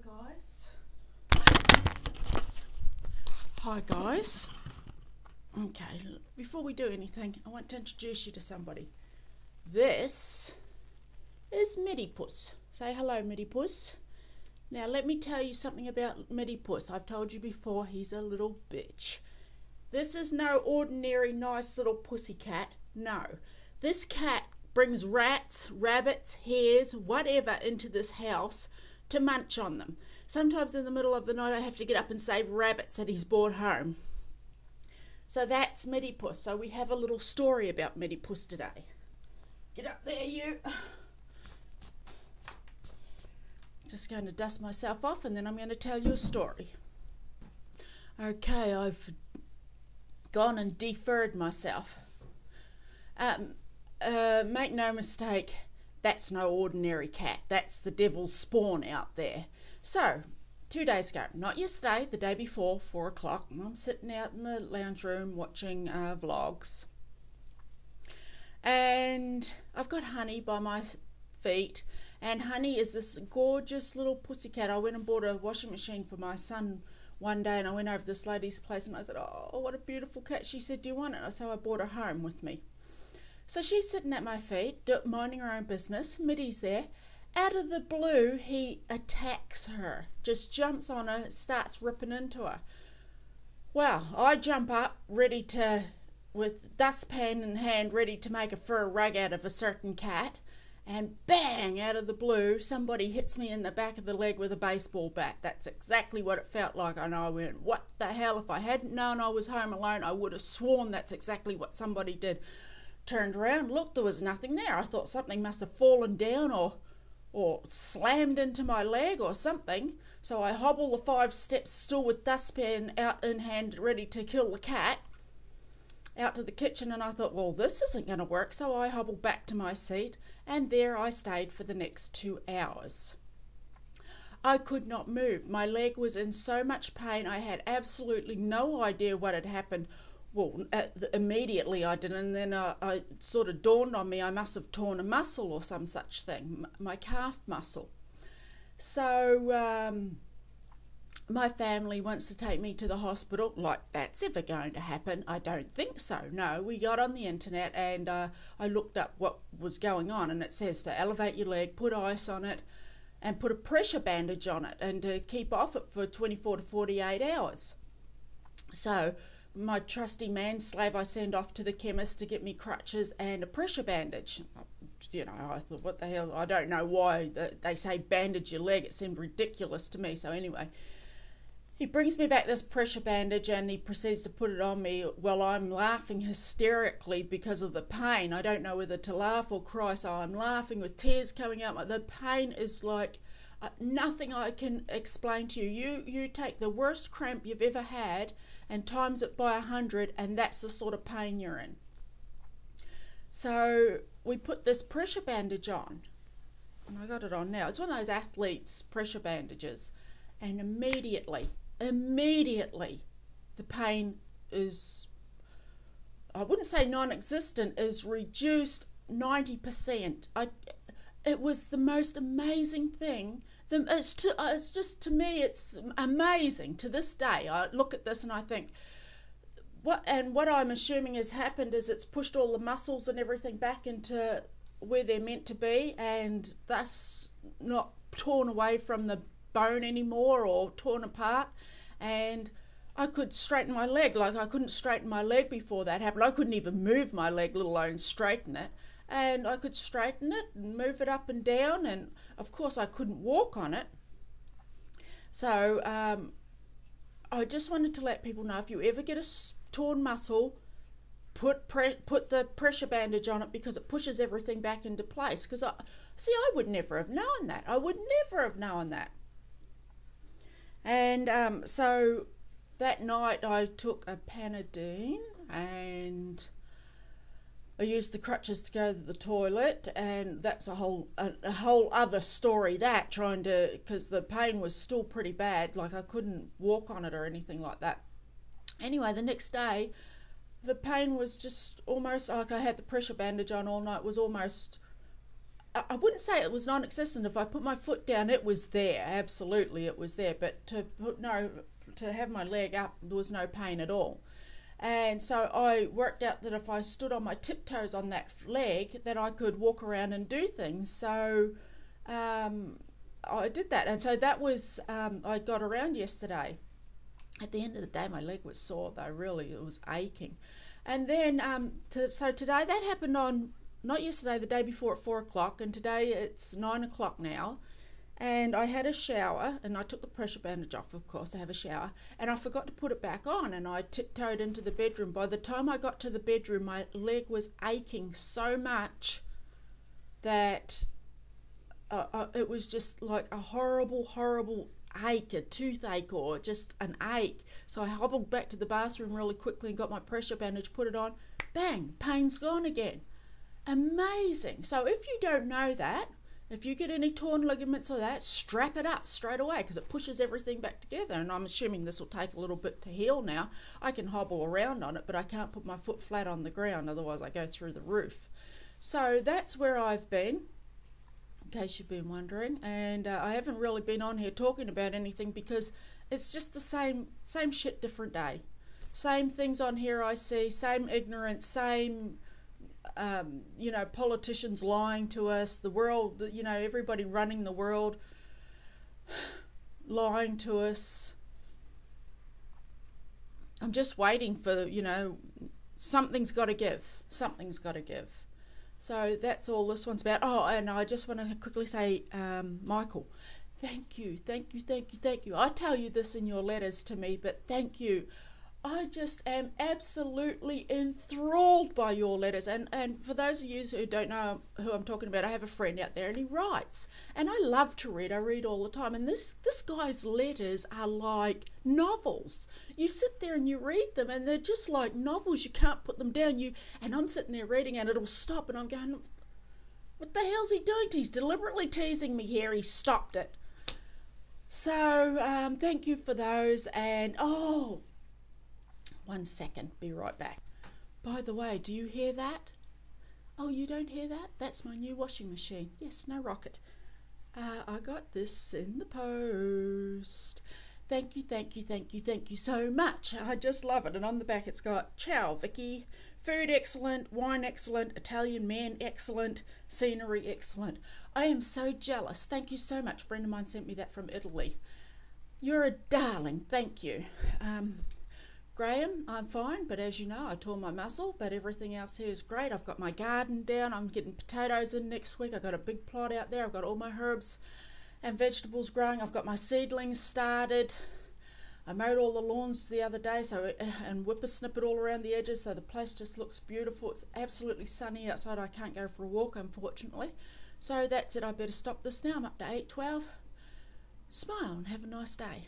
guys. Hi guys. Okay, before we do anything, I want to introduce you to somebody. This is Middypuss. Say hello, Middypuss. Now let me tell you something about Middypuss. I've told you before, he's a little bitch. This is no ordinary nice little pussycat. No. This cat brings rats, rabbits, hares, whatever into this house to munch on them. Sometimes in the middle of the night I have to get up and save rabbits that he's brought home. So that's Middypuss. So we have a little story about Middypuss today. Get up there, you. Just going to dust myself off and then I'm going to tell you a story. Okay, I've gone and deferred myself. Make no mistake, that's no ordinary cat. That's the devil's spawn out there. So, 2 days ago, not yesterday, the day before, 4 o'clock, and I'm sitting out in the lounge room watching vlogs. And I've got Honey by my feet, and Honey is this gorgeous little pussycat. I went and bought a washing machine for my son one day, and I went over to this lady's place and I said, oh, what a beautiful cat. She said, do you want it? So I brought her home with me. So she's sitting at my feet, minding her own business. Middy's there. Out of the blue, he attacks her, just jumps on her, starts ripping into her. Well, I jump up, ready to, with dustpan in hand, ready to make a fur rug out of a certain cat. And bang, out of the blue, somebody hits me in the back of the leg with a baseball bat. That's exactly what it felt like. And I went, what the hell? If I hadn't known I was home alone, I would have sworn that's exactly what somebody did. Turned around, looked, there was nothing there. I thought something must have fallen down or slammed into my leg or something. So I hobble the 5 steps, still with dustpan out in hand, ready to kill the cat, out to the kitchen, and I thought, well, this isn't going to work. So I hobbled back to my seat, and there I stayed for the next 2 hours. I could not move. My leg was in so much pain. I had absolutely no idea what had happened. Well, immediately I didn't, and then it sort of dawned on me I must have torn a muscle or some such thing, my calf muscle. So my family wants to take me to the hospital. Like that's ever going to happen? I don't think so. No, we got on the internet and I looked up what was going on, and it says to elevate your leg, put ice on it, and put a pressure bandage on it, and to keep off it for 24 to 48 hours. So my trusty manslave I send off to the chemist to get me crutches and a pressure bandage. You know, I thought, what the hell? I don't know why they say bandage your leg. It seemed ridiculous to me. So anyway, he brings me back this pressure bandage and he proceeds to put it on me while I'm laughing hysterically because of the pain. I don't know whether to laugh or cry, so I'm laughing with tears coming out. The pain is like nothing I can explain to you. You take the worst cramp you've ever had and times it by 100, and that's the sort of pain you're in. So we put this pressure bandage on, and I got it on now. It's one of those athletes' pressure bandages, and immediately, the pain is, I wouldn't say non-existent, is reduced 90%. It was the most amazing thing. It's just, to me, it's amazing to this day. I look at this and I think, what I'm assuming has happened is it's pushed all the muscles and everything back into where they're meant to be, and thus not torn away from the bone anymore or torn apart. And I could straighten my leg like I couldn't straighten my leg before that happened. I couldn't even move my leg, let alone straighten it. And I could straighten it and move it up and down, and of course I couldn't walk on it. So I just wanted to let people know, if you ever get a torn muscle, put the pressure bandage on it, because it pushes everything back into place. Because I would never have known that. I would never have known that. And so that night I took a Panadine and I used the crutches to go to the toilet, and that's a whole other story, that, because the pain was still pretty bad, like I couldn't walk on it or anything like that. Anyway, the next day, the pain was just almost like I had the pressure bandage on all night, was almost I wouldn't say it was non-existent. If I put my foot down, it was there. Absolutely, it was there. But to have my leg up, there was no pain at all. And so I worked out that if I stood on my tiptoes on that leg, that I could walk around and do things. So I did that. And so that was, I got around yesterday. At the end of the day, my leg was sore, though, really. It was aching. And then, so today, that happened on, not yesterday, the day before at 4 o'clock, and today it's 9 o'clock now. And I had a shower, and I took the pressure bandage off, of course, to have a shower, and I forgot to put it back on, and I tiptoed into the bedroom. By the time I got to the bedroom, my leg was aching so much that it was just like a horrible, horrible ache, a toothache, or just an ache. So I hobbled back to the bathroom really quickly and got my pressure bandage, put it on, bang, pain's gone again. Amazing. So if you don't know that, if you get any torn ligaments or that, strap it up straight away, because it pushes everything back together. And I'm assuming this will take a little bit to heal now. I can hobble around on it, but I can't put my foot flat on the ground, otherwise I go through the roof. So that's where I've been, in case you've been wondering. And I haven't really been on here talking about anything, because it's just the same shit, different day. Same things on here I see, same ignorance, same... you know, politicians lying to us, the world, you know, everybody running the world lying to us. I'm just waiting for, you know, something's got to give. Something's got to give. So that's all this one's about. Oh, and I just want to quickly say, Michael, thank you, thank you, thank you, thank you. I tell you this in your letters to me, but thank you. I just am absolutely enthralled by your letters. And for those of you who don't know who I'm talking about, I have a friend out there and he writes. And I love to read. I read all the time. And this guy's letters are like novels. You sit there and you read them and they're just like novels. You can't put them down. And I'm sitting there reading and it'll stop and I'm going, what the hell's he doing? He's deliberately teasing me here. He stopped it. So thank you for those. And oh... 1 second, be right back. By the way, do you hear that? Oh, you don't hear that? That's my new washing machine. Yes, no rocket. I got this in the post. Thank you, thank you, thank you, thank you so much. I just love it. And on the back it's got, ciao, Vicky. Food excellent, wine excellent, Italian man excellent, scenery excellent. I am so jealous. Thank you so much. A friend of mine sent me that from Italy. You're a darling. Thank you. Graham, I'm fine, but as you know, I tore my muscle, but everything else here is great. I've got my garden down. I'm getting potatoes in next week. I've got a big plot out there. I've got all my herbs and vegetables growing. I've got my seedlings started. I mowed all the lawns the other day and whippersnippered all around the edges, so the place just looks beautiful. It's absolutely sunny outside. I can't go for a walk, unfortunately. So that's it. I better stop this now. I'm up to 8:12. Smile and have a nice day.